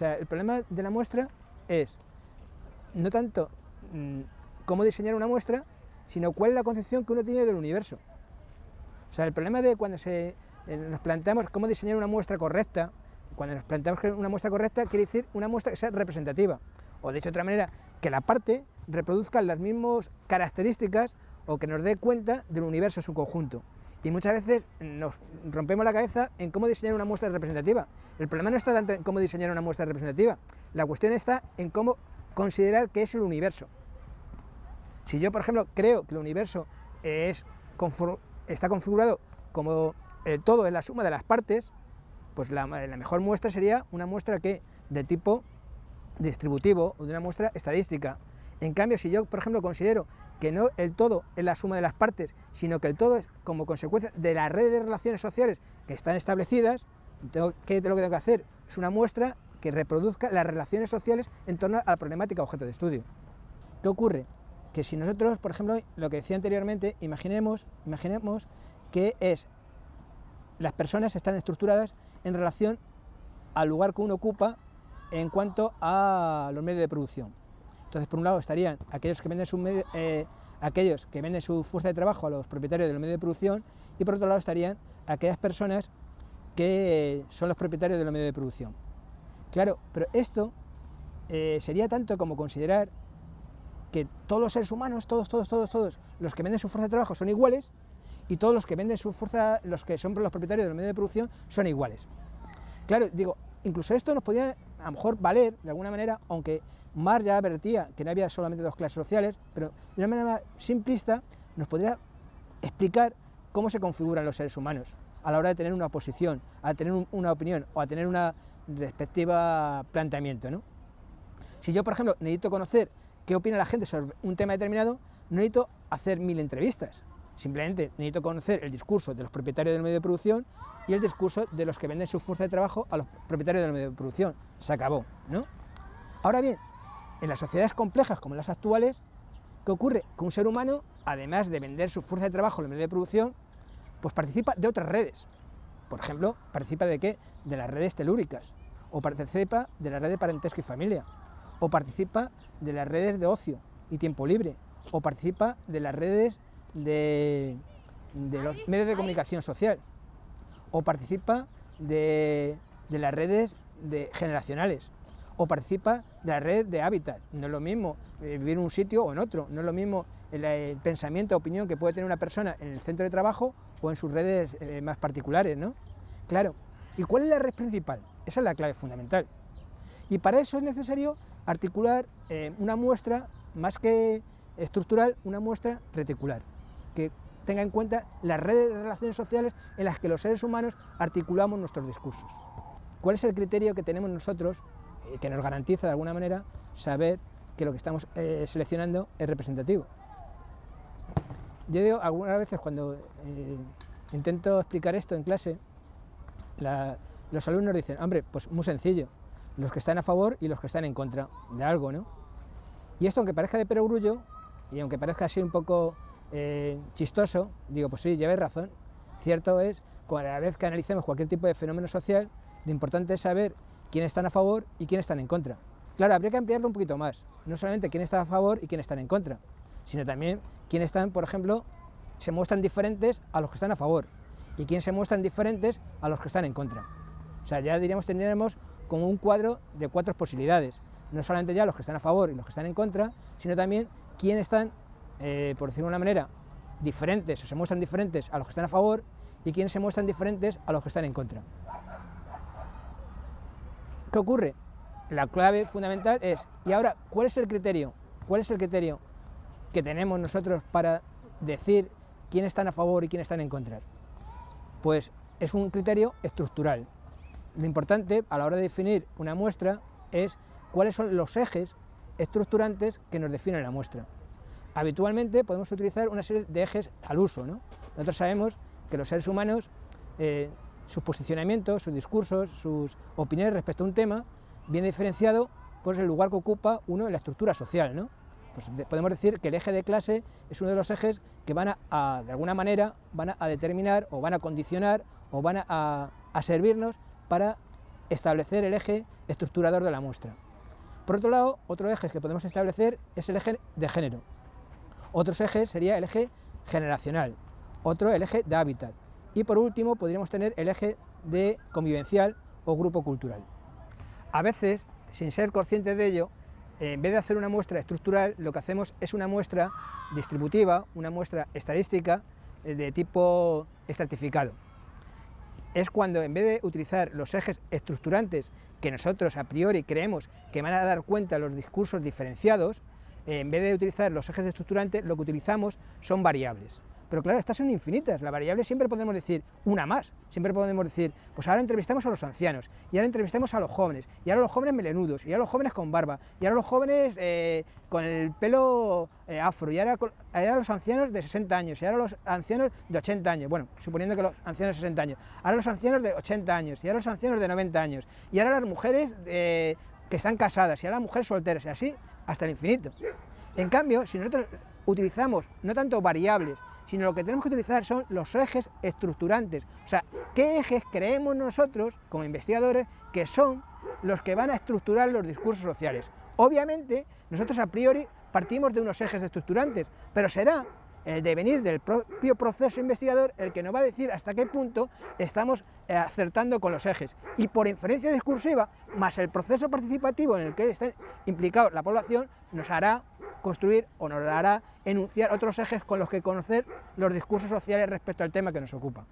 sea, el problema de la muestra es no tanto cómo diseñar una muestra, sino cuál es la concepción que uno tiene del universo. O sea, el problema de cuando nos planteamos cómo diseñar una muestra correcta, cuando nos planteamos que una muestra correcta quiere decir una muestra que sea representativa, o dicho de otra manera, que la parte reproduzca las mismas características o que nos dé cuenta del universo en su conjunto. Y muchas veces nos rompemos la cabeza en cómo diseñar una muestra representativa. El problema no está tanto en cómo diseñar una muestra representativa, la cuestión está en cómo considerar que es el universo. Si yo, por ejemplo, creo que el universo está configurado como el todo es la suma de las partes, pues la mejor muestra sería una muestra de tipo distributivo o de una muestra estadística. En cambio, si yo, por ejemplo, considero que no el todo es la suma de las partes, sino que el todo es como consecuencia de la red de relaciones sociales que están establecidas, ¿qué es lo que tengo que hacer? Es una muestra que reproduzca las relaciones sociales en torno a la problemática objeto de estudio. ¿Qué ocurre? Que si nosotros, por ejemplo, lo que decía anteriormente, imaginemos que las personas están estructuradas en relación al lugar que uno ocupa en cuanto a los medios de producción. Entonces, por un lado estarían aquellos que venden su fuerza de trabajo a los propietarios de los medios de producción, y por otro lado estarían aquellas personas que son los propietarios de los medios de producción. Claro, pero esto sería tanto como considerar que todos los seres humanos, todos los que venden su fuerza de trabajo son iguales, y todos los que venden su fuerza, los que son los propietarios de los medios de producción, son iguales. Claro, digo, incluso esto nos podría a lo mejor valer de alguna manera, aunque Marx ya advertía que no había solamente dos clases sociales, pero de una manera simplista nos podría explicar cómo se configuran los seres humanos a la hora de tener una posición, a tener una opinión o a tener una respectiva planteamiento, ¿no? Si yo, por ejemplo, necesito conocer qué opina la gente sobre un tema determinado, no necesito hacer 1000 entrevistas. Simplemente necesito conocer el discurso de los propietarios del medio de producción y el discurso de los que venden su fuerza de trabajo a los propietarios del medio de producción. Se acabó, ¿no? Ahora bien, en las sociedades complejas como las actuales, ¿qué ocurre? Que un ser humano, además de vender su fuerza de trabajo en el medio de producción, pues participa de otras redes. Por ejemplo, participa ¿de qué? De las redes telúricas, o participa de la red de parentesco y familia, o participa de las redes de ocio y tiempo libre, o participa de las redes de los medios de comunicación social, o participa de las redes generacionales, o participa de la red de hábitat. No es lo mismo vivir en un sitio o en otro, no es lo mismo el pensamiento o opinión que puede tener una persona en el centro de trabajo o en sus redes más particulares, ¿no? Claro, ¿y cuál es la red principal? Esa es la clave fundamental. Y para eso es necesario articular una muestra, más que estructural, una muestra reticular, que tenga en cuenta las redes de relaciones sociales en las que los seres humanos articulamos nuestros discursos. ¿Cuál es el criterio que tenemos nosotros que nos garantiza de alguna manera saber que lo que estamos seleccionando es representativo? Yo digo, algunas veces cuando intento explicar esto en clase, los alumnos dicen, hombre, pues muy sencillo, los que están a favor y los que están en contra de algo, ¿no? Y esto, aunque parezca de perogrullo, y aunque parezca así un poco chistoso, digo, pues sí, lleváis razón. Cierto es, cada vez que analicemos cualquier tipo de fenómeno social, lo importante es saber quiénes están a favor y quiénes están en contra. Claro, habría que ampliarlo un poquito más, no solamente quiénes están a favor y quiénes están en contra, sino también quiénes están, por ejemplo, se muestran diferentes a los que están a favor, y quiénes se muestran diferentes a los que están en contra. O sea, ya tendríamos como un cuadro de 4 posibilidades, no solamente ya los que están a favor y los que están en contra, sino también quiénes están, por decirlo de una manera, diferentes o se muestran diferentes a los que están a favor y quiénes se muestran diferentes a los que están en contra. ¿Qué ocurre? La clave fundamental es, ¿y ahora cuál es el criterio? ¿Cuál es el criterio que tenemos nosotros para decir quiénes están a favor y quiénes están en contra? Pues es un criterio estructural. Lo importante a la hora de definir una muestra es cuáles son los ejes estructurantes que nos definen la muestra. Habitualmente podemos utilizar una serie de ejes al uso, ¿no? Nosotros sabemos que los seres humanos, sus posicionamientos, sus discursos, sus opiniones respecto a un tema, viene diferenciado por el lugar que ocupa uno en la estructura social, ¿no? Pues podemos decir que el eje de clase es uno de los ejes que van de alguna manera, van a determinar o van a condicionar o van a servirnos para establecer el eje estructurador de la muestra. Por otro lado, otro eje que podemos establecer es el eje de género. Otros ejes sería el eje generacional, otro el eje de hábitat y por último podríamos tener el eje de convivencial o grupo cultural. A veces, sin ser conscientes de ello, en vez de hacer una muestra estructural, lo que hacemos es una muestra distributiva, una muestra estadística de tipo estratificado. Es cuando en vez de utilizar los ejes estructurantes que nosotros a priori creemos que van a dar cuenta de los discursos diferenciados, en vez de utilizar los ejes estructurantes, lo que utilizamos son variables. Pero claro, estas son infinitas, las variables siempre podemos decir una más, siempre podemos decir, pues ahora entrevistamos a los ancianos, y ahora entrevistamos a los jóvenes, y ahora los jóvenes melenudos, y ahora los jóvenes con barba, y ahora los jóvenes con el pelo afro, y ahora los ancianos de 60 años, y ahora los ancianos de 80 años, bueno, suponiendo que los ancianos de 60 años, ahora los ancianos de 80 años, y ahora los ancianos de 90 años, y ahora las mujeres que están casadas, y ahora las mujeres solteras, y así hasta el infinito. En cambio, si nosotros utilizamos no tanto variables, sino lo que tenemos que utilizar son los ejes estructurantes, o sea, qué ejes creemos nosotros, como investigadores, que son los que van a estructurar los discursos sociales. Obviamente, nosotros a priori partimos de unos ejes estructurantes, pero será el devenir del propio proceso investigador el que nos va a decir hasta qué punto estamos acertando con los ejes. Y por inferencia discursiva, más el proceso participativo en el que está implicado la población, nos hará construir o nos hará enunciar otros ejes con los que conocer los discursos sociales respecto al tema que nos ocupa.